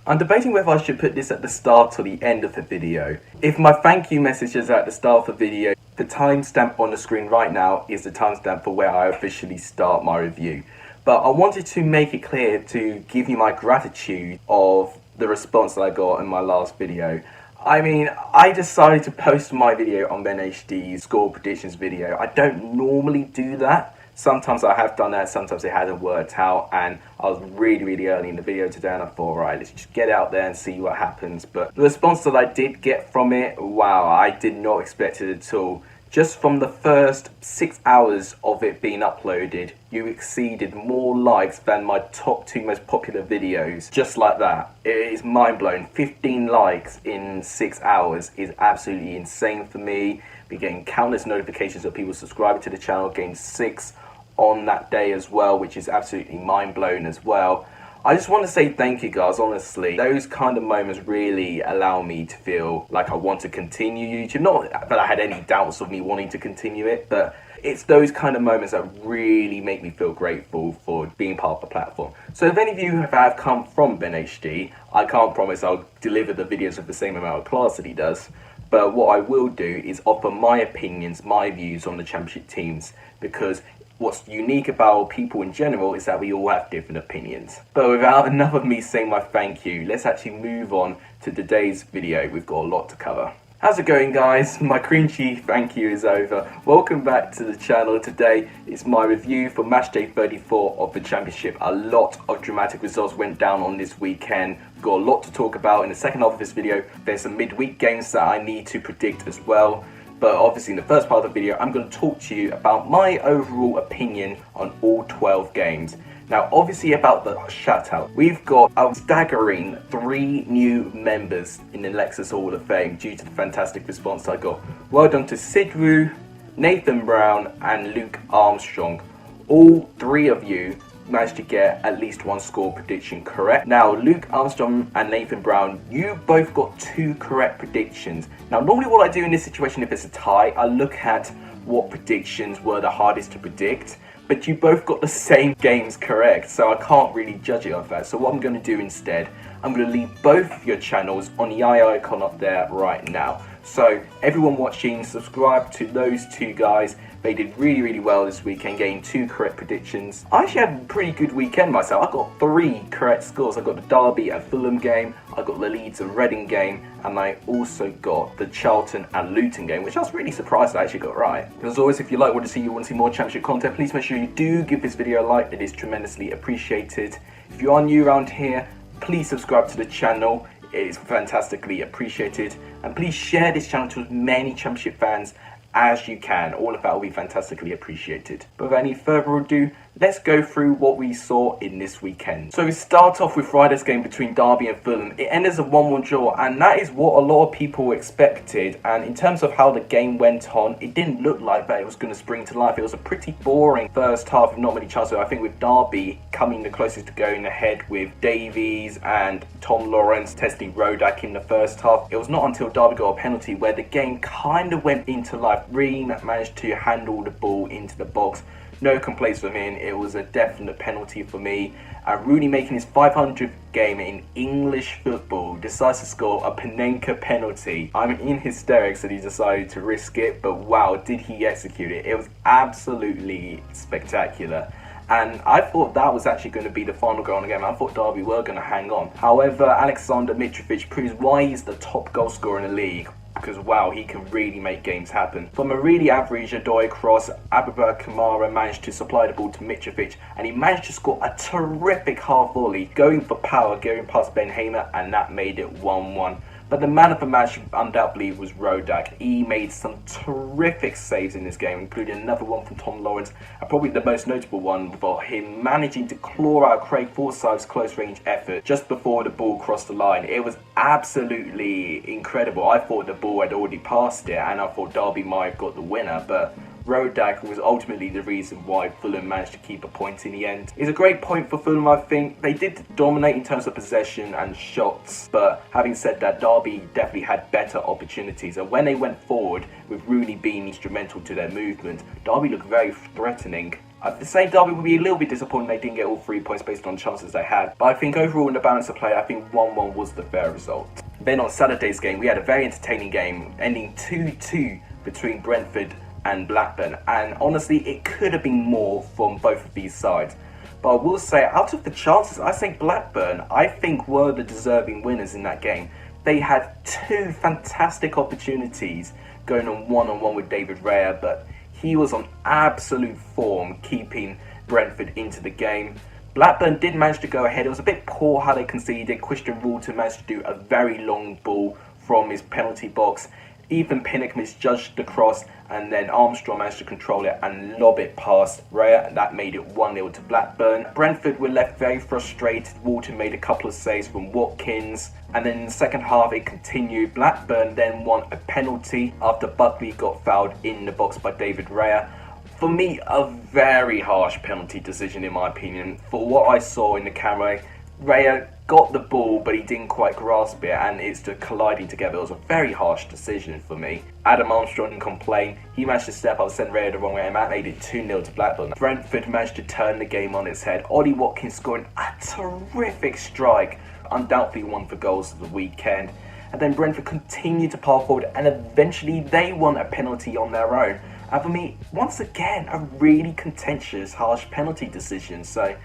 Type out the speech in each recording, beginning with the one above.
I'm debating whether I should put this at the start or the end of the video. If my thank you message is at the start of the video, the timestamp on the screen right now is the timestamp for where I officially start my review. But I wanted to make it clear to give you my gratitude of the response that I got in my last video. I mean, I decided to post my video on BenHD's score predictions video. I don't normally do that. Sometimes I have done that, sometimes it hasn't worked out, and I was really early in the video today and I thought, right, let's just get out there and see what happens. But the response that I did get from it, wow, I did not expect it at all. Just from the first 6 hours of it being uploaded, you exceeded more likes than my top 2 most popular videos. Just like that. It is mind-blowing. 15 likes in 6 hours is absolutely insane for me. We're getting countless notifications of people subscribing to the channel, getting 6 on that day as well, which is absolutely mind-blowing as well. I just want to say thank you guys, honestly. Those kind of moments really allow me to feel like I want to continue YouTube. Not that I had any doubts of me wanting to continue it, but it's those kind of moments that really make me feel grateful for being part of the platform. So if any of you have come from BenHD, I can't promise I'll deliver the videos with the same amount of class that he does. But what I will do is offer my opinions, my views on the championship teams, because what's unique about people in general is that we all have different opinions. But without enough of me saying my thank you, let's actually move on to today's video. We've got a lot to cover. How's it going, guys? My cringy thank you is over. Welcome back to the channel. Today is my review for Matchday 34 of the Championship. A lot of dramatic results went down on this weekend. We've got a lot to talk about. In the second half of this video, there's some midweek games that I need to predict as well. But obviously in the first part of the video, I'm going to talk to you about my overall opinion on all 12 games. Now, obviously about the shout-out, we've got a staggering 3 new members in the Lexus Hall of Fame due to the fantastic response I got. Well done to Sidru, Nathan Brown and Luke Armstrong. All 3 of you managed to get at least 1 score prediction correct. Now, Luke Armstrong and Nathan Brown, you both got 2 correct predictions. Now, normally what I do in this situation, if it's a tie, I look at what predictions were the hardest to predict. But you both got the same games correct, so I can't really judge it off that. So what I'm going to do instead, I'm going to leave both of your channels on the eye icon up there right now. So everyone watching, subscribe to those 2 guys. They did really well this weekend, getting 2 correct predictions. I actually had a pretty good weekend myself. I got 3 correct scores. I got the Derby and Fulham game, I got the Leeds and Reading game, and I also got the Charlton and Luton game, which I was really surprised I actually got right. As always, if you want to see more championship content, please make sure you do give this video a like. It is tremendously appreciated. If you are new around here, please subscribe to the channel. It is fantastically appreciated. And please share this channel to as many championship fans as you can. All of that will be fantastically appreciated. But without any further ado, let's go through what we saw in this weekend. So we start off with Friday's game between Derby and Fulham. It ended as a 1-1 draw, and that is what a lot of people expected. And in terms of how the game went on, it didn't look like that it was going to spring to life. It was a pretty boring first half with not many chances. I think with Derby coming the closest to going ahead with Davies and Tom Lawrence testing Rodak in the first half. It was not until Derby got a penalty where the game kind of went into life. Ream managed to handle the ball into the box. No complaints from him. It was a definite penalty for me. And Rooney, making his 500th game in English football, decides to score a Panenka penalty. I'm in hysterics that he decided to risk it, but wow, did he execute it. It was absolutely spectacular. And I thought that was actually going to be the final goal in the game. I thought Derby were going to hang on. However, Alexander Mitrovic proves why he's the top goal scorer in the league. Because wow, he can really make games happen. From a really average Adoy cross, Abubakar Kamara managed to supply the ball to Mitrovic, and he managed to score a terrific half volley, going for power, going past Ben Hamer, and that made it 1-1. But the man of the match undoubtedly was Rodak. He made some terrific saves in this game, including another one from Tom Lawrence, and probably the most notable one for him managing to claw out Craig Forsyth's close range effort just before the ball crossed the line. It was absolutely incredible. I thought the ball had already passed it, and I thought Derby might have got the winner, but Rodak was ultimately the reason why Fulham managed to keep a point in the end. It's a great point for Fulham, I think. They did dominate in terms of possession and shots, but having said that, Derby definitely had better opportunities. And when they went forward, with Rooney being instrumental to their movement, Derby looked very threatening The same derby would be a little bit disappointing they didn't get all 3 points based on chances they had. But I think overall in the balance of play, I think 1-1 was the fair result. Then on Saturday's game, we had a very entertaining game, ending 2-2 between Brentford and Blackburn. And honestly, it could have been more from both of these sides. But I will say, out of the chances, I think Blackburn, I think, were the deserving winners in that game. They had 2 fantastic opportunities going on one-on-one with David Raya, but he was on absolute form, keeping Brentford into the game. Blackburn did manage to go ahead. It was a bit poor how they conceded. Christian Walton managed to do a very long ball from his penalty box. Ethan Pinnock misjudged the cross, and then Armstrong managed to control it and lob it past Raya, and that made it 1-0 to Blackburn. Brentford were left very frustrated. Walton made a couple of saves from Watkins, and then in the second half it continued. Blackburn then won a penalty after Buckley got fouled in the box by David Raya. For me, a very harsh penalty decision in my opinion. For what I saw in the camera, Raya got the ball, but he didn't quite grasp it, and it's just colliding together. It was a very harsh decision for me. Adam Armstrong didn't complain. He managed to step up, send Raya the wrong way, and that made it 2-0 to Blackburn. Brentford managed to turn the game on its head. Ollie Watkins scoring a terrific strike, undoubtedly one for goals of the weekend. And then Brentford continued to power forward, and eventually they won a penalty on their own. And for me, once again, a really contentious, harsh penalty decision. So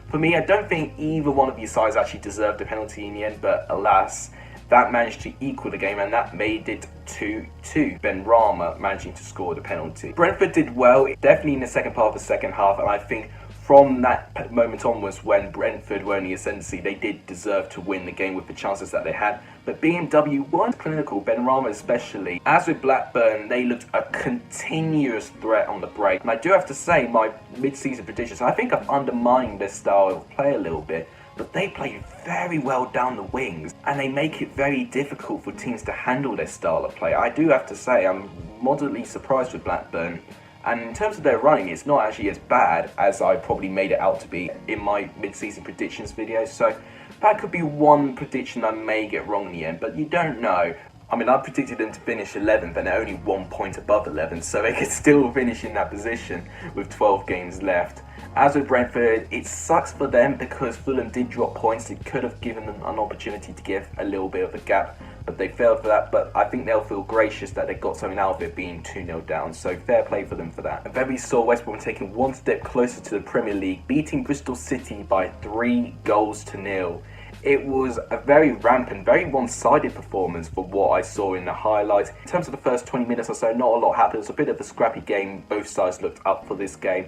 for me, I don't think either one of these sides actually deserved a penalty in the end, but alas, that managed to equal the game, and that made it 2-2. Ben Rama managing to score the penalty. Brentford did well, definitely in the second part of the second half, and I think from that moment onwards, when Brentford were in the ascendancy, they did deserve to win the game with the chances that they had. But BMW weren't clinical, Ben Rama especially. As with Blackburn, they looked a continuous threat on the break. And I do have to say, my mid-season predictions, I think I've undermined their style of play a little bit. But they play very well down the wings, and they make it very difficult for teams to handle their style of play. I do have to say, I'm moderately surprised with Blackburn. And in terms of their running, it's not actually as bad as I probably made it out to be in my mid-season predictions video. So that could be one prediction I may get wrong in the end, but you don't know. I mean, I predicted them to finish 11th, and they're only 1 point above 11th, so they could still finish in that position with 12 games left. As with Brentford, it sucks for them because Fulham did drop points. It could have given them an opportunity to give a little bit of a gap, but they failed for that. But I think they'll feel gracious that they got something out of it being 2-0 down, so fair play for them for that. And then we saw West Brom taking one step closer to the Premier League, beating Bristol City by 3-0. It was a very rampant, very one-sided performance for what I saw in the highlights. In terms of the first 20 minutes or so, not a lot happened. It was a bit of a scrappy game. Both sides looked up for this game.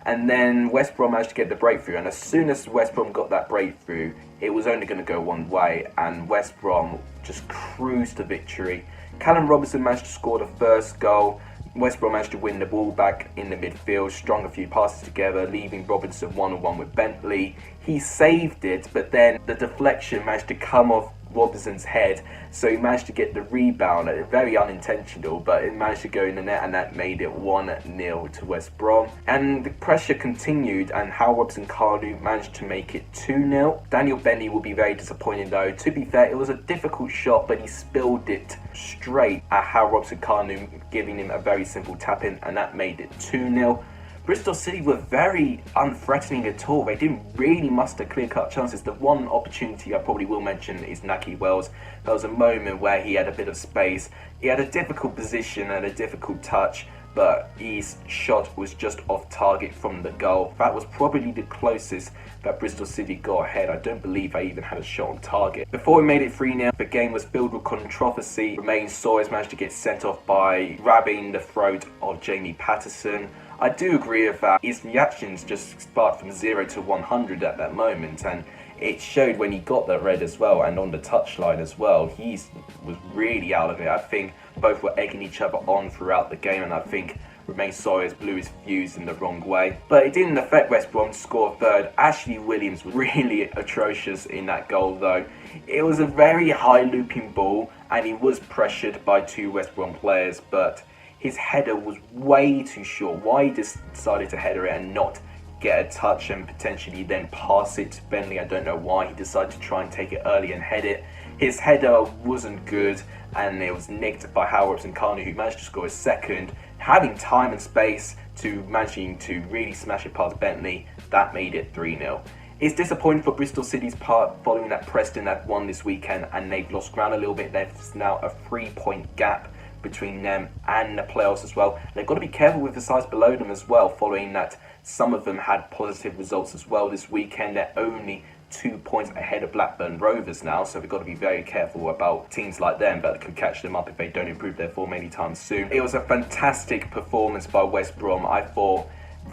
And then West Brom managed to get the breakthrough. And as soon as West Brom got that breakthrough, it was only going to go one way. And West Brom just cruised to victory. Callum Robinson managed to score the first goal. West Brom managed to win the ball back in the midfield, strung a few passes together, leaving Robinson one-on-one with Bentley. He saved it, but then the deflection managed to come off Robinson's head, so he managed to get the rebound. Very unintentional, but it managed to go in the net, and that made it 1-0 to West Brom. And the pressure continued, and Hal Robson-Kanu managed to make it 2-0. Daniel Bentley will be very disappointed though. To be fair, it was a difficult shot, but he spilled it straight at Hal Robson-Kanu, giving him a very simple tap-in, and that made it 2-0. Bristol City were very unthreatening at all. They didn't really muster clear-cut chances. The one opportunity I probably will mention is Naki Wells. There was a moment where he had a bit of space. He had a difficult position and a difficult touch, but his shot was just off target from the goal. That was probably the closest that Bristol City got ahead. I don't believe they even had a shot on target. Before we made it 3-0, the game was filled with controversy. Romain Sawyers managed to get sent off by grabbing the throat of Jamie Patterson. I do agree with that. His reactions just sparked from 0 to 100 at that moment, and it showed when he got that red as well, and on the touchline as well. He was really out of it. I think both were egging each other on throughout the game, and I think Romain Sawyers blew his fuse in the wrong way. But it didn't affect West Brom to score a third. Ashley Williams was really atrocious in that goal though. It was a very high looping ball, and he was pressured by 2 West Brom players, but his header was way too short. Why he decided to header it and not get a touch and potentially then pass it to Bentley. I don't know why he decided to try and take it early and head it. His header wasn't good, and it was nicked by Howard and Carney, who managed to score a second. Having time and space to managing to really smash it past Bentley, that made it 3-0. It's disappointing for Bristol City's part following that Preston had won this weekend and they've lost ground a little bit. There's now a 3-point gap between them and the playoffs as well. They've got to be careful with the sides below them as well, following that some of them had positive results as well this weekend. They're only 2 points ahead of Blackburn Rovers now, so we've got to be very careful about teams like them that could catch them up if they don't improve their form anytime soon. It was a fantastic performance by West Brom. I thought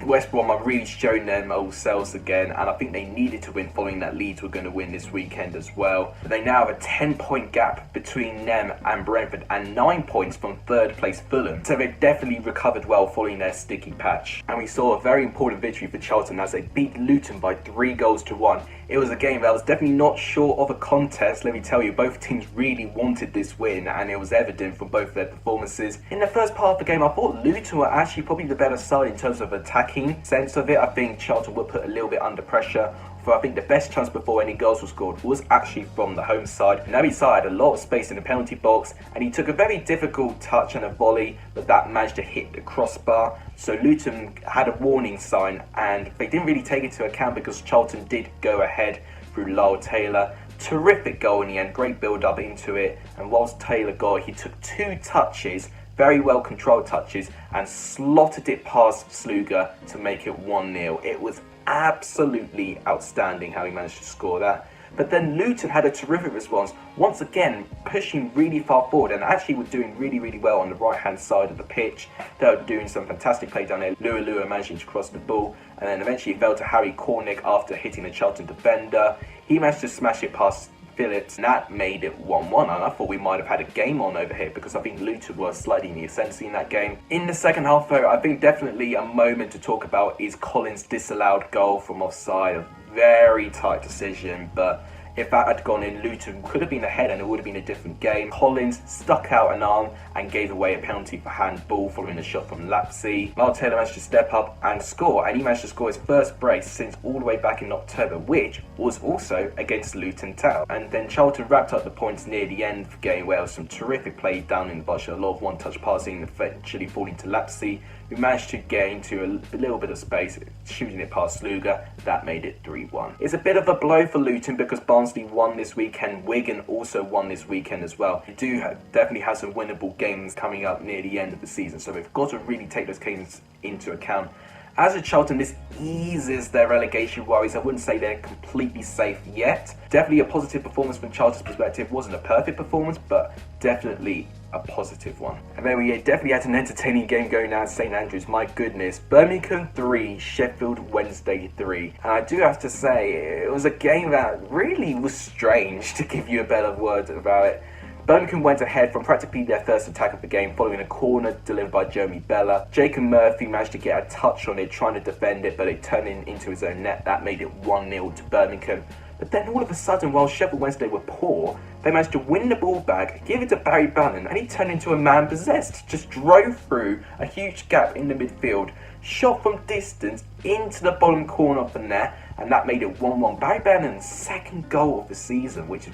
West Brom are really showing them old selves again, and I think they needed to win following that Leeds were going to win this weekend as well. But they now have a 10-point gap between them and Brentford and 9 points from third place Fulham. So they've definitely recovered well following their sticky patch. And we saw a very important victory for Charlton as they beat Luton by 3-1. It was a game that was definitely not short of a contest. Let me tell you, both teams really wanted this win, and it was evident from both their performances. In the first part of the game, I thought Luton were actually probably the better side in terms of attacking sense of it. I think Charlton were put a little bit under pressure. For I think the best chance before any goals were scored was actually from the home side. Naby Sarr had a lot of space in the penalty box, and he took a very difficult touch and a volley, but that managed to hit the crossbar. So Luton had a warning sign, and they didn't really take it into account because Charlton did go ahead through Lyle Taylor. Terrific goal in the end, great build up into it, and whilst Taylor got it, he took 2 touches, very well controlled touches, and slotted it past Sluga to make it 1-0. It was absolutely outstanding how he managed to score that. But then Luton had a terrific response, once again pushing really far forward, and actually were doing really well on the right hand side of the pitch. They were doing some fantastic play down there. Lua managing to cross the ball, and then eventually it fell to Harry Cornick after hitting the Charlton defender. He managed to smash it past Phillips, and that made it 1-1, and I thought we might have had a game on over here because I think Luton were slightly in the ascendancy in that game. In the second half though, I think definitely a moment to talk about is Collins' disallowed goal from offside. A very tight decision, but if that had gone in, Luton could have been ahead and it would have been a different game. Collins stuck out an arm and gave away a penalty for handball following a shot from Lapsey. Lyle Taylor managed to step up and score, and he managed to score his first brace since all the way back in October, which was also against Luton Town. And then Charlton wrapped up the points near the end of the game where there was some terrific play down in the box, a lot of one-touch passing, eventually falling to Lapsey, who managed to get into a little bit of space, shooting it past Sluga. That made it 3-1. It's a bit of a blow for Luton because Barnsley won this weekend. Wigan also won this weekend as well. They do definitely have some winnable games coming up near the end of the season, so we've got to really take those games into account. As a Charlton, this eases their relegation worries. I wouldn't say they're completely safe yet. Definitely a positive performance from Charlton's perspective. Wasn't a perfect performance, but definitely a positive one. And then we definitely had an entertaining game going down at St Andrews. My goodness, Birmingham 3, Sheffield Wednesday 3. And I do have to say, it was a game that really was strange, to give you a better word about it. Birmingham went ahead from practically their first attack of the game following a corner delivered by Jeremy Bella. Jacob Murphy managed to get a touch on it, trying to defend it, but it turned into his own net. That made it 1-0 to Birmingham. But then all of a sudden, while Sheffield Wednesday were poor, they managed to win the ball back, give it to Barry Bannon, and he turned into a man possessed. Just drove through a huge gap in the midfield, shot from distance into the bottom corner of the net, and that made it 1-1. Barry Bannon's second goal of the season, which is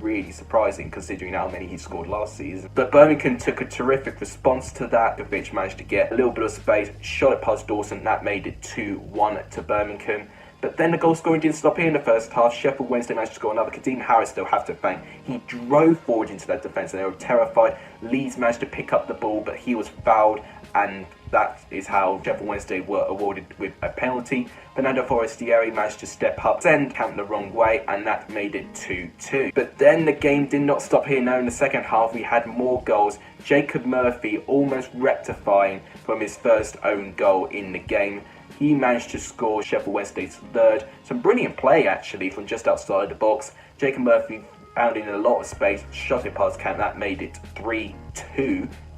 really surprising considering how many he scored last season. But Birmingham took a terrific response to that. Kovic managed to get a little bit of space, shot it past Dawson, that made it 2-1 to Birmingham. But then the goal scoring didn't stop here in the first half. Sheffield Wednesday managed to score another. Kadeem Harris, they'll have to thank. He drove forward into that defence and they were terrified. Leeds managed to pick up the ball, but he was fouled, and that is how Sheffield Wednesday were awarded with a penalty. Fernando Forestieri managed to step up, send count the wrong way, and that made it 2-2. But then the game did not stop here. Now in the second half, we had more goals. Jacob Murphy almost rectifying from his first own goal in the game. He managed to score Sheffield Wednesday's third. Some brilliant play actually from just outside the box. Jacob Murphy found in a lot of space, shot it past count, that made it 3-2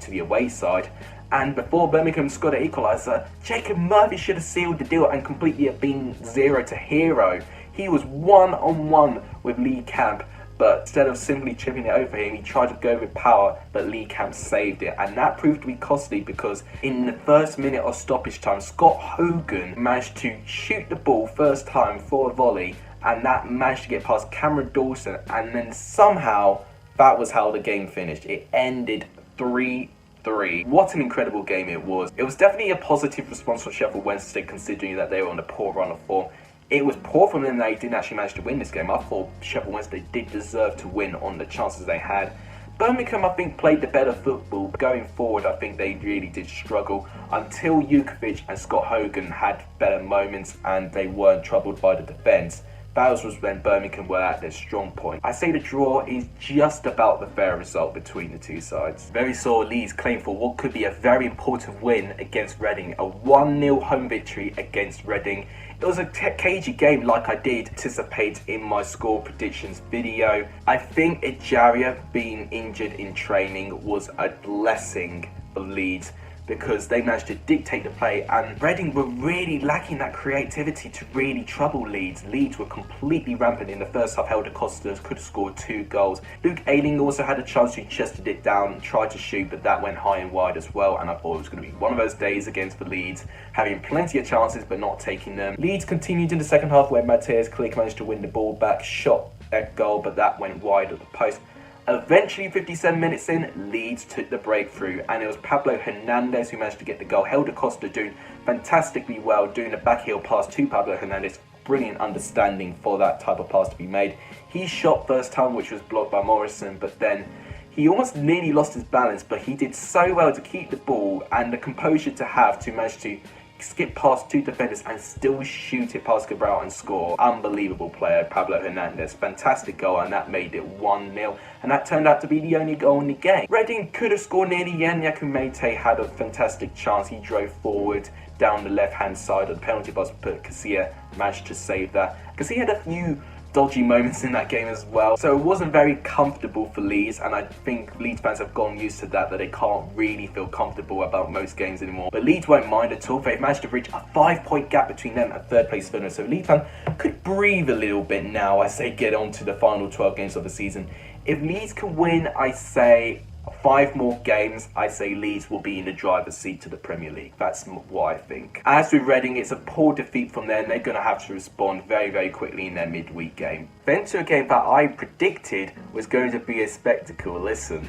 to the away side. And before Birmingham scored an equaliser, Jacob Murphy should have sealed the deal and completely have been 0 to hero. He was one-on-one with Lee Camp, but instead of simply chipping it over him, he tried to go with power, but Lee Camp saved it, and that proved to be costly because in the first minute of stoppage time, Scott Hogan managed to shoot the ball first time for a volley, and that managed to get past Cameron Dawson, and then somehow that was how the game finished. It ended 3-3. What an incredible game it was. It was definitely a positive response from Sheffield Wednesday considering that they were on a poor run of form. It was poor from them that they didn't actually manage to win this game. I thought Sheffield Wednesday did deserve to win on the chances they had. Birmingham, I think, played the better football. Going forward, I think they really did struggle until Jukovic and Scott Hogan had better moments and they weren't troubled by the defence. That was when Birmingham were at their strong point. I say the draw is just about the fair result between the two sides. Very sore Leeds claim for what could be a very important win against Reading. A 1-0 home victory against Reading. It was a cagey game like I did anticipate in my score predictions video. I think Ejaria being injured in training was a blessing for Leeds, because they managed to dictate the play, and Reading were really lacking that creativity to really trouble Leeds. Leeds were completely rampant in the first half. Helder Costas could have scored 2 goals. Luke Ayling also had a chance to chested it down, tried to shoot, but that went high and wide as well, and I thought it was going to be one of those days against the Leeds, having plenty of chances but not taking them. Leeds continued in the second half where Matthias Klick managed to win the ball back, shot at goal, but that went wide at the post. Eventually, 57 minutes in, Leeds took the breakthrough, and it was Pablo Hernandez who managed to get the goal. Helder Costa doing fantastically well, doing a backheel pass to Pablo Hernandez. Brilliant understanding for that type of pass to be made. He shot first time, which was blocked by Morrison, but then he almost nearly lost his balance, but he did so well to keep the ball and the composure to have to manage to skip past 2 defenders and still shoot it past Cabral and score. Unbelievable player, Pablo Hernandez. Fantastic goal, and that made it 1-0, and that turned out to be the only goal in the game. Reading could have scored nearly. Yannick Umete had a fantastic chance. He drove forward down the left-hand side of the penalty box, but Casilla managed to save that. Casilla had a few dodgy moments in that game as well, so it wasn't very comfortable for Leeds, and I think Leeds fans have gotten used to that they can't really feel comfortable about most games anymore. But Leeds won't mind at all. They've managed to reach a 5-point gap between them and third place Fulham, so Leeds fans could breathe a little bit now as they get on to the final 12 games of the season. If Leeds can win, I say 5 more games, I say Leeds will be in the driver's seat to the Premier League. That's what I think. As with Reading, it's a poor defeat from them. They're going to have to respond very, very quickly in their midweek game. Then to a game that I predicted was going to be a spectacle. Listen,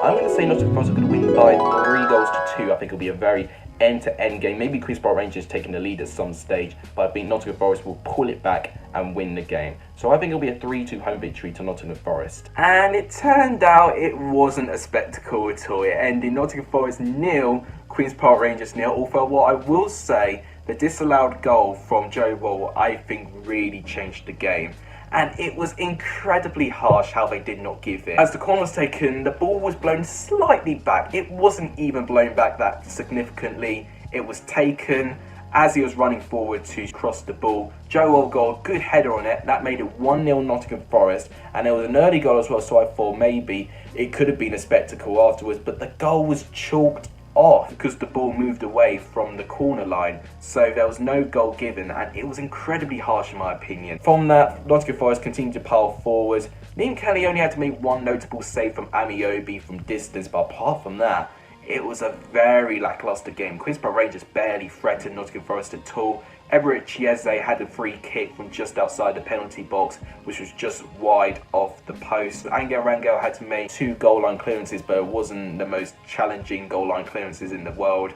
I'm going to say Nottingham Forest are going to win by 3 goals to 2. I think it'll be a very end-to-end game. Maybe Queen's Park Rangers taking the lead at some stage, but I think Nottingham Forest will pull it back and win the game. So I think it'll be a 3-2 home victory to Nottingham Forest. And it turned out it wasn't a spectacle at all. It ended Nottingham Forest 0, Queen's Park Rangers 0. Although what I will say, the disallowed goal from Joe Wall, I think really changed the game. And it was incredibly harsh how they did not give it. As the corner was taken, the ball was blown slightly back. It wasn't even blown back that significantly. It was taken as he was running forward to cross the ball. Joe Gold, good header on it. That made it 1-0 Nottingham Forest. And there was an early goal as well, so I thought maybe it could have been a spectacle afterwards. But the goal was chalked off because the ball moved away from the corner line, so there was no goal given, and it was incredibly harsh in my opinion. From that, Nottingham Forest continued to pile forward. Liam Kelly only had to make one notable save from Amiobi from distance, but apart from that, it was a very lacklustre game. Queen's Park Rangers barely threatened Nottingham Forest at all. Everett Chiese had a free kick from just outside the penalty box, which was just wide off the post. Angel Rangel had to make 2 goal line clearances, but it wasn't the most challenging goal line clearances in the world.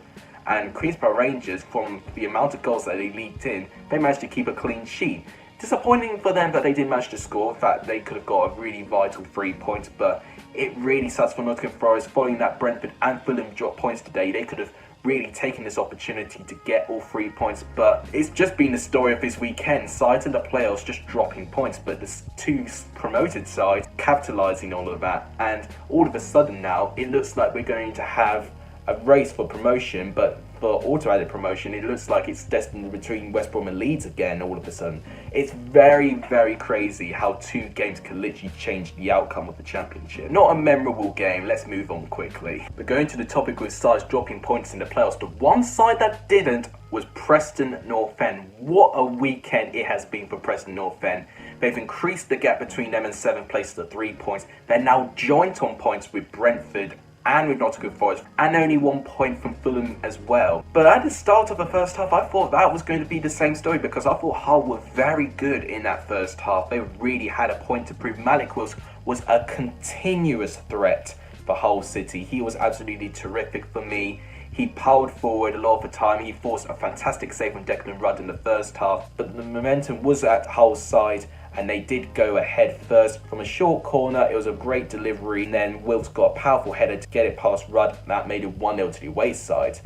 And Queen's Park Rangers, from the amount of goals that they leaked in, they managed to keep a clean sheet. Disappointing for them that they didn't manage to score. In fact, they could have got a really vital 3 points, but it really sucks for Nottingham Forest. Following that Brentford and Fulham dropped points today, they could have really taken this opportunity to get all 3 points, but it's just been the story of this weekend. Sides in the playoffs just dropping points, but the 2 promoted sides capitalising all of that, and all of a sudden now it looks like we're going to have a race for promotion, but for auto-added promotion, it looks like it's destined between West Brom and Leeds again all of a sudden. It's very, very crazy how 2 games can literally change the outcome of the championship. Not a memorable game, let's move on quickly. But going to the topic with sides dropping points in the playoffs, the one side that didn't was Preston North End. What a weekend it has been for Preston North End. They've increased the gap between them and 7th place to 3 points. They're now joint on points with Brentford and with Nottingham Forest, and only 1 point from Fulham as well. But at the start of the first half, I thought that was going to be the same story, because I thought Hull were very good in that first half. They really had a point to prove. Malik Wills was a continuous threat for Hull City. He was absolutely terrific for me. He powered forward a lot of the time. He forced a fantastic save from Declan Rudd in the first half, but the momentum was at Hull's side, and they did go ahead first. From a short corner, it was a great delivery, and then Wills got a powerful header to get it past Rudd. That made it 1-0 to the away side.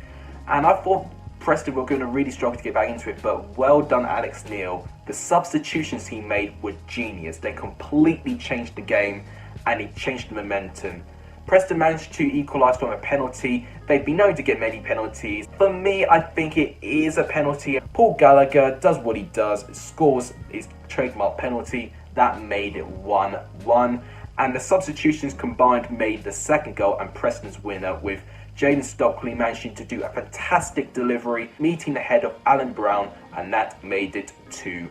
And I thought Preston were going to really struggle to get back into it, but well done Alex Neil. The substitutions he made were genius. They completely changed the game, and he changed the momentum. Preston managed to equalise from a penalty. They've been known to get many penalties. For me, I think it is a penalty. Paul Gallagher does what he does, scores his trademark penalty. That made it 1-1. And the substitutions combined made the second goal and Preston's winner, with Jaden Stockley managing to do a fantastic delivery, meeting the head of Alan Brown, and that made it 2-1.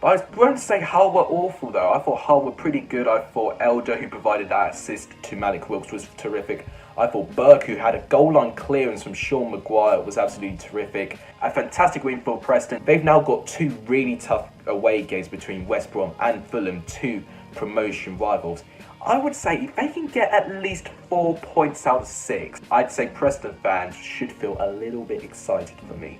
But I won't say Hull were awful though. I thought Hull were pretty good. I thought Elder, who provided that assist to Malik Wilks, was terrific. I thought Burke, who had a goal line clearance from Sean Maguire, was absolutely terrific. A fantastic win for Preston. They've now got 2 really tough away games between West Brom and Fulham, 2 promotion rivals. I would say if they can get at least 4 points out of 6, I'd say Preston fans should feel a little bit excited for me.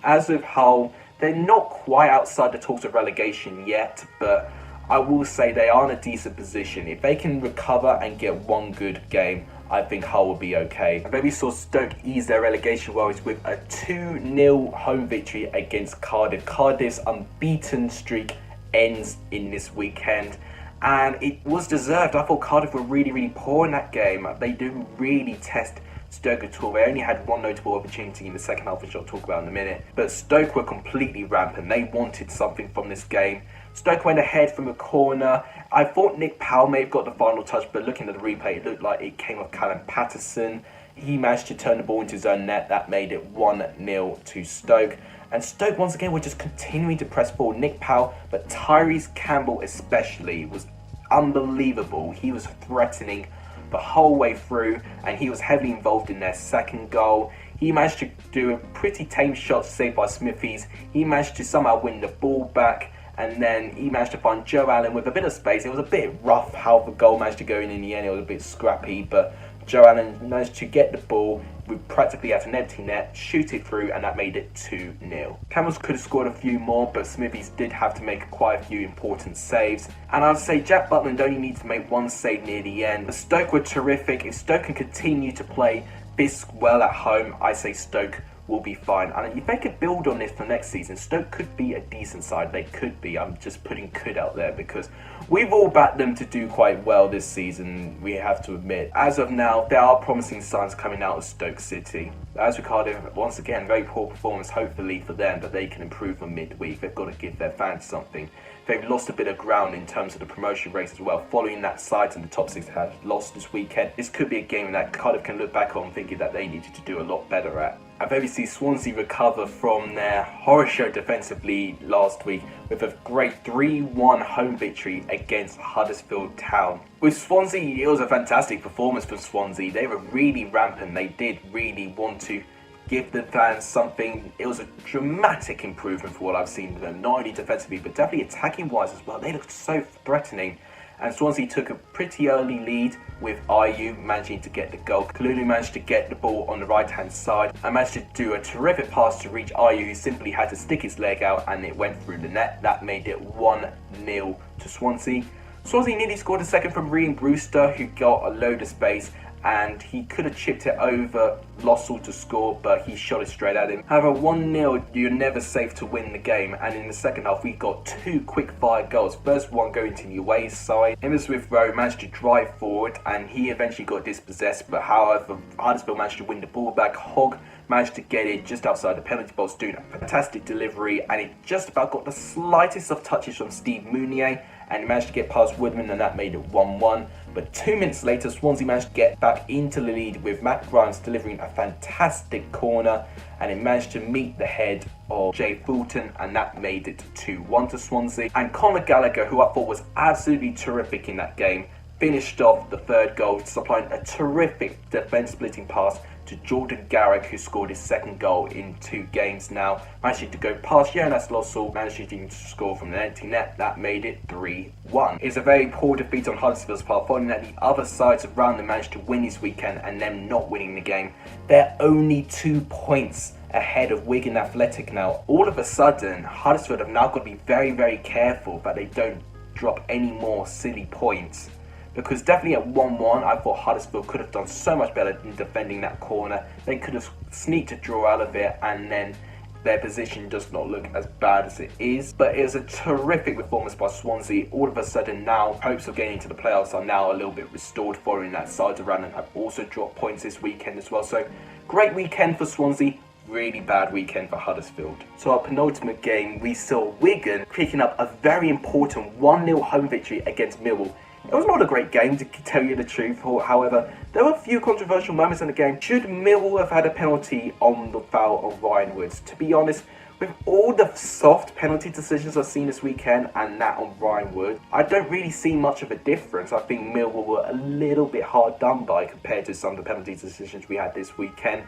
As with Hull, they're not quite outside the talks of relegation yet, but I will say they are in a decent position. If they can recover and get 1 good game, I think Hull will be okay. I maybe saw Stoke ease their relegation worries with a 2-0 home victory against Cardiff. Cardiff's unbeaten streak ends in this weekend, and it was deserved. I thought Cardiff were really poor in that game. They didn't really test Stoke at all. They only had 1 notable opportunity in the second half, which I'll talk about in a minute. But Stoke were completely rampant. They wanted something from this game. Stoke went ahead from a corner. I thought Nick Powell may have got the final touch, but looking at the replay, it looked like it came off Callum Patterson. He managed to turn the ball into his own net. That made it 1-0 to Stoke. And Stoke once again were just continuing to press forward. Nick Powell, but Tyrese Campbell especially, was unbelievable. He was threatening the whole way through, and he was heavily involved in their second goal. He managed to do a pretty tame shot saved by Smithies. He managed to somehow win the ball back, and then he managed to find Joe Allen with a bit of space. It was a bit rough how the goal managed to go in the end. It was a bit scrappy, but Joe Allen managed to get the ball with practically at an empty net, shoot it through, and that made it 2-0. Camels could have scored a few more, but Smithies did have to make quite a few important saves. And I'd say Jack Butland only needs to make 1 save near the end. The Stoke were terrific. If Stoke can continue to play this well at home, I say Stoke will be fine. And if they could build on this for next season, Stoke could be a decent side. They could be. I'm just putting could out there because we've all backed them to do quite well this season, we have to admit. As of now, there are promising signs coming out of Stoke City. As with Cardiff, once again, very poor performance hopefully for them, but they can improve on midweek. They've got to give their fans something. They've lost a bit of ground in terms of the promotion race as well, following that sides in the top 6 have lost this weekend. This could be a game that Cardiff can look back on thinking that they needed to do a lot better at. I've only seen Swansea recover from their horror show defensively last week with a great 3-1 home victory against Huddersfield Town. With Swansea, it was a fantastic performance from Swansea. They were really rampant. They did really want to give the fans something. It was a dramatic improvement for what I've seen from them, not only defensively but definitely attacking wise as well. They looked so threatening, and Swansea took a pretty early lead with Ayew managing to get the goal. Kalulu managed to get the ball on the right hand side and managed to do a terrific pass to reach Ayew, who simply had to stick his leg out and it went through the net. That made it 1-0 to Swansea. Swansea nearly scored a second from Ryan Brewster, who got a load of space, and he could have chipped it over Lossell to score, but he shot it straight at him. However, 1-0, you're never safe to win the game, and in the second half we got 2 quick fire goals. First one going to the away side. Emma Smith-Rowe managed to drive forward and he eventually got dispossessed, but however Huddersfield managed to win the ball back. Hogg managed to get it just outside the penalty box, doing a fantastic delivery, and it just about got the slightest of touches from Steve Mounier, and he managed to get past Woodman, and that made it 1-1. But 2 minutes later, Swansea managed to get back into the lead with Matt Grimes delivering a fantastic corner, and it managed to meet the head of Jay Fulton, and that made it 2-1 to Swansea. And Conor Gallagher, who I thought was absolutely terrific in that game, finished off the third goal, supplying a terrific defence-splitting pass to Jordan Garrick, who scored his second goal in 2 games now, managing to go past Jonas Lossell, managing to score from the empty net. That made it 3-1. It's a very poor defeat on Huddersfield's part, following that the other sides around them managed to win this weekend and them not winning the game. They're only 2 points ahead of Wigan Athletic now. All of a sudden, Huddersfield have now got to be very, very careful that they don't drop any more silly points. Because definitely at 1-1, I thought Huddersfield could have done so much better in defending that corner. They could have sneaked a draw out of it, and then their position does not look as bad as it is. But it was a terrific performance by Swansea. All of a sudden now, hopes of getting into the playoffs are now a little bit restored following that side around, and have also dropped points this weekend as well. So great weekend for Swansea. Really bad weekend for Huddersfield. So our penultimate game, we saw Wigan picking up a very important 1-0 home victory against Millwall. It was not a great game, to tell you the truth. However, there were a few controversial moments in the game. Should Millwall have had a penalty on the foul of Ryan Woods? To be honest, with all the soft penalty decisions I've seen this weekend and that on Ryan Woods, I don't really see much of a difference. I think Millwall were a little bit hard done by compared to some of the penalty decisions we had this weekend.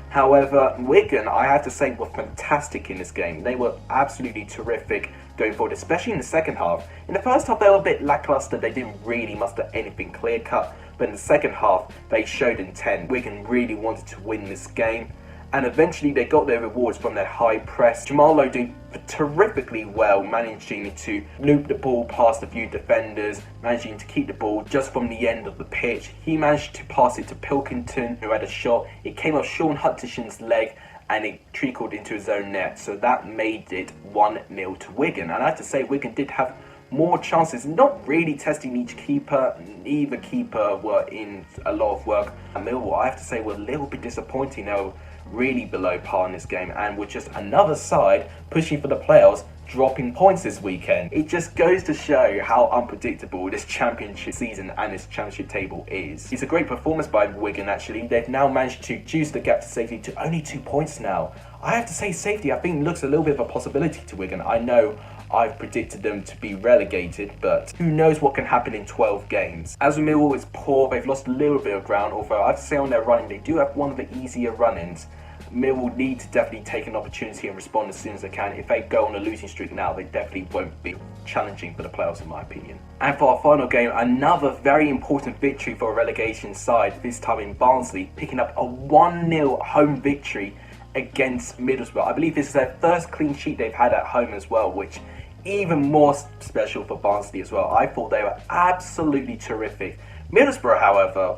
However, Wigan, I have to say, were fantastic in this game. They were absolutely terrific going forward, especially in the second half. In the first half, they were a bit lackluster. They didn't really muster anything clear-cut. But in the second half, they showed intent. Wigan really wanted to win this game. And eventually, they got their rewards from their high press. Jamal Lowe doing terrifically well, managing to loop the ball past a few defenders, managing to keep the ball just from the end of the pitch. He managed to pass it to Pilkington, who had a shot. It came off Sean Hutchison's leg, and it trickled into his own net. So that made it 1-0 to Wigan. And I have to say, Wigan did have more chances, not really testing each keeper. Neither keeper were in a lot of work. And Millwall, I have to say, were a little bit disappointing. They were really below par in this game, and with just another side pushing for the playoffs, dropping points this weekend. It just goes to show how unpredictable this championship season and this championship table is. It's a great performance by Wigan, actually. They've now managed to reduce the gap to safety to only 2 points now. I have to say, safety, I think, looks a little bit of a possibility to Wigan. I know I've predicted them to be relegated, but who knows what can happen in 12 games. As with Millwall, it's poor. They've lost a little bit of ground, although I have to say on their running, they do have one of the easier run-ins. Millwall need to definitely take an opportunity and respond as soon as they can. If they go on a losing streak now, they definitely won't be challenging for the playoffs, in my opinion. And for our final game, another very important victory for a relegation side, this time in Barnsley, picking up a 1-0 home victory against Middlesbrough. I believe this is their first clean sheet they've had at home as well, which even more special for Barnsley as well. I thought they were absolutely terrific. Middlesbrough, however,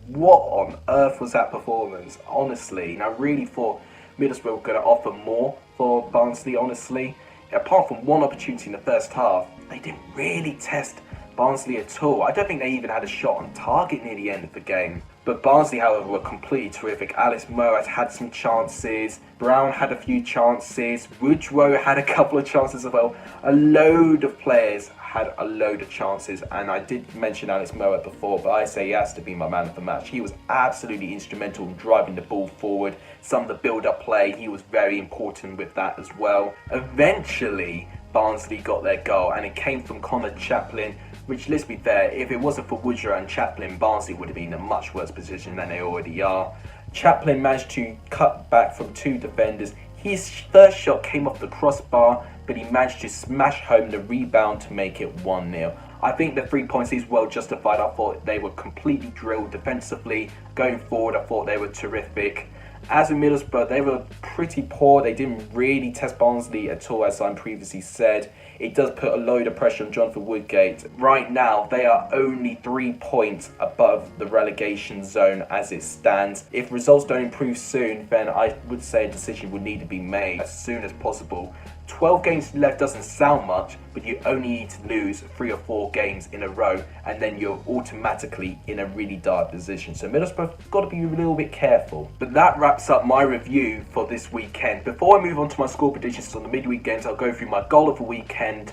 what on earth was that performance? Honestly, and I really thought Middlesbrough were going to offer more for Barnsley, honestly. Apart from one opportunity in the first half, they didn't really test Barnsley at all. I don't think they even had a shot on target near the end of the game. But Barnsley, however, were completely terrific. Alex Mowatt had some chances. Brown had a few chances. Woodrow had a couple of chances as well. A load of players had a load of chances. And I did mention Alex Mowatt before, but I say he has to be my man of the match. He was absolutely instrumental in driving the ball forward. Some of the build-up play, he was very important with that as well. Eventually, Barnsley got their goal, and it came from Connor Chaplin, which, let's be fair, if it wasn't for Woodrow and Chaplin, Barnsley would have been in a much worse position than they already are. Chaplin managed to cut back from 2 defenders. His first shot came off the crossbar, but he managed to smash home the rebound to make it 1-0. I think the 3 points is well justified. I thought they were completely drilled defensively. Going forward, I thought they were terrific. As with Middlesbrough, they were pretty poor. They didn't really test Barnsley at all, as I previously said. It does put a load of pressure on Jonathan Woodgate. Right now, they are only 3 points above the relegation zone as it stands. If results don't improve soon, then I would say a decision would need to be made as soon as possible. 12 games left doesn't sound much, but you only need to lose 3 or 4 games in a row, and then you're automatically in a really dire position. So Middlesbrough got to be a little bit careful. But that wraps up my review for this weekend. Before I move on to my score predictions on the midweek games, I'll go through my goal of the weekend,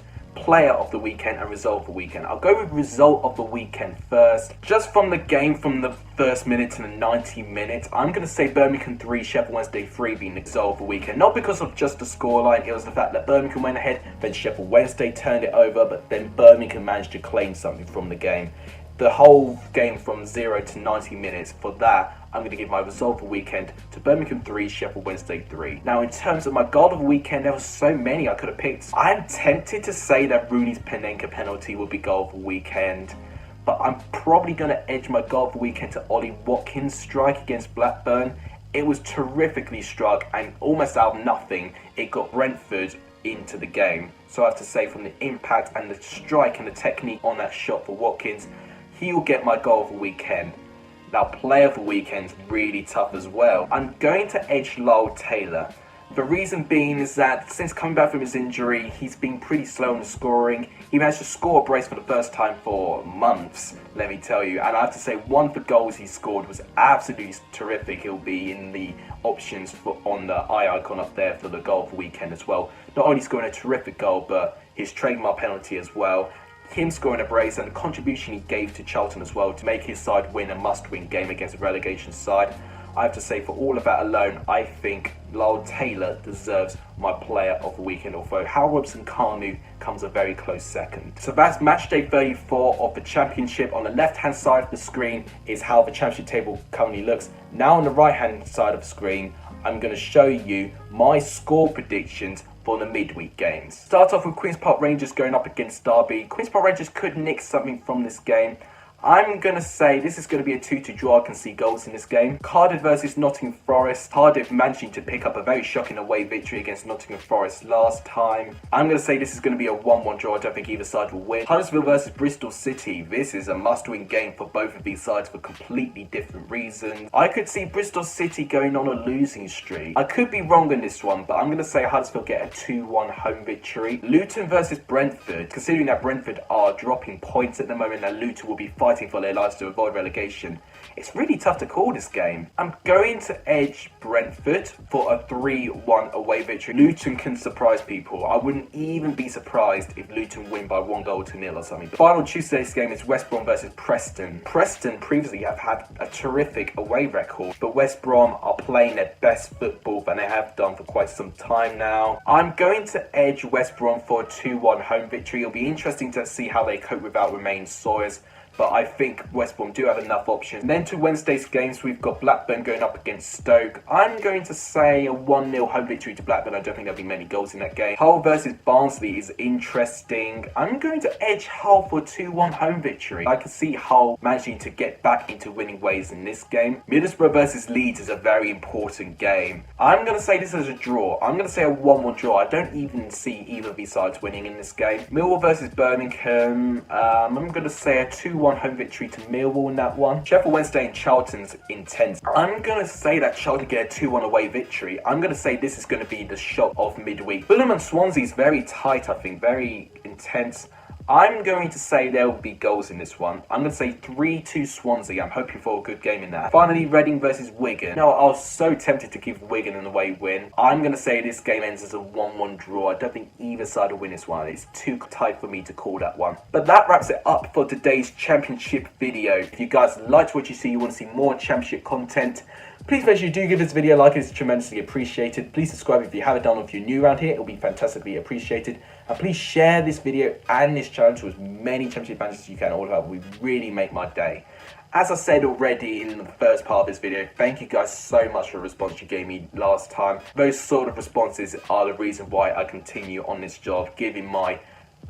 player of the weekend and result of the weekend. I'll go with result of the weekend first. Just from the game, from the first minute to the 90 minutes, I'm going to say Birmingham 3, Sheffield Wednesday 3 being the result of the weekend. Not because of just the scoreline, it was the fact that Birmingham went ahead, then Sheffield Wednesday turned it over, but then Birmingham managed to claim something from the game. The whole game from 0 to 90 minutes, for that, I'm going to give my result of the weekend to Birmingham 3, Sheffield Wednesday 3. Now, in terms of my goal of the weekend, there were so many I could have picked. I'm tempted to say that Rooney's Panenka penalty will be goal of the weekend, but I'm probably going to edge my goal of the weekend to Ollie Watkins' strike against Blackburn. It was terrifically struck, and almost out of nothing, it got Brentford into the game. So I have to say, from the impact and the strike and the technique on that shot for Watkins, he will get my goal of the weekend. Now, player of the weekend's really tough as well. I'm going to edge Lyle Taylor. The reason being is that since coming back from his injury, he's been pretty slow in the scoring. He managed to score a brace for the first time for months, let me tell you. And I have to say, one of the goals he scored was absolutely terrific. He'll be in the options on the eye icon up there for the goal of the weekend as well. Not only scoring a terrific goal, but his trademark penalty as well. Him scoring a brace and the contribution he gave to Charlton as well to make his side win a must-win game against a relegation side. I have to say, for all of that alone, I think Lyle Taylor deserves my player of the weekend, although Hal Robson-Kanu comes a very close second. So that's matchday 34 of the championship. On the left-hand side of the screen is how the championship table currently looks. Now on the right-hand side of the screen, I'm going to show you my score predictions for the midweek games. Start off with Queen's Park Rangers going up against Derby. Queen's Park Rangers could nick something from this game. I'm going to say this is going to be a 2-2 draw. I can see goals in this game. Cardiff versus Nottingham Forest. Cardiff managing to pick up a very shocking away victory against Nottingham Forest last time. I'm going to say this is going to be a 1-1 draw. I don't think either side will win. Huddersfield versus Bristol City. This is a must-win game for both of these sides for completely different reasons. I could see Bristol City going on a losing streak. I could be wrong in this one, but I'm going to say Huddersfield get a 2-1 home victory. Luton versus Brentford. Considering that Brentford are dropping points at the moment and Luton will be fighting for their lives to avoid relegation, it's really tough to call this game. I'm going to edge Brentford for a 3-1 away victory. Luton can surprise people. I wouldn't even be surprised if Luton win by 1-0 or something. The final Tuesday's game is West Brom versus Preston. Preston previously have had a terrific away record, but West Brom are playing their best football than they have done for quite some time now. I'm going to edge West Brom for a 2-1 home victory. It'll be interesting to see how they cope without Romain Sawyers, but I think West Brom do have enough options. And then to Wednesday's games, we've got Blackburn going up against Stoke. I'm going to say a 1-0 home victory to Blackburn. I don't think there'll be many goals in that game. Hull versus Barnsley is interesting. I'm going to edge Hull for a 2-1 home victory. I can see Hull managing to get back into winning ways in this game. Middlesbrough versus Leeds is a very important game. I'm going to say this is a draw. I'm going to say a 1-1 draw. I don't even see either of these sides winning in this game. Millwall versus Birmingham. I'm going to say a 2-1 home victory to Millwall in that one. Sheffield Wednesday and Charlton's intense. I'm going to say that Charlton get a 2-1 away victory. I'm going to say this is going to be the shock of midweek. Fulham and Swansea is very tight, I think. Very intense. I'm going to say there will be goals in this one. I'm going to say 3-2 Swansea. I'm hoping for a good game in that. Finally, Reading versus Wigan. Now, I was so tempted to give Wigan an away win. I'm going to say this game ends as a 1-1 draw. I don't think either side will win this one. It's too tight for me to call that one. But that wraps it up for today's championship video. If you guys liked what you see, you want to see more championship content, please make sure you do give this video a like. It's tremendously appreciated. Please subscribe if you haven't done, or if you're new around here, it'll be fantastically appreciated. And please share this video and this channel to as many championship fans as you can. All of that would really make my day. As I said already in the first part of this video, thank you guys so much for the response you gave me last time. Those sort of responses are the reason why I continue on this job, giving my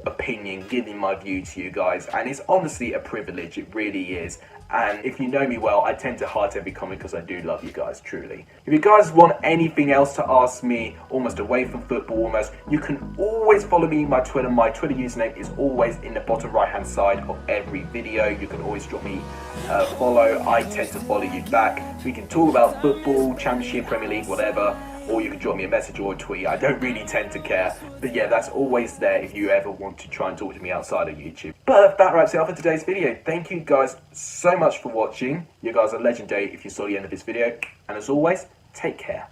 opinion, giving my view to you guys, and it's honestly a privilege. It really is. And if you know me well, I tend to heart every comment because I do love you guys, truly. If you guys want anything else to ask me, almost away from football almost, you can always follow me on my Twitter. My Twitter username is always in the bottom right hand side of every video. You can always drop me a follow. I tend to follow you back. We can talk about football, Championship, Premier League, whatever. Or you can drop me a message or a tweet. I don't really tend to care. But yeah, that's always there if you ever want to try and talk to me outside of YouTube. But that wraps it up for today's video. Thank you guys so much for watching. You guys are legendary if you saw the end of this video. And as always, take care.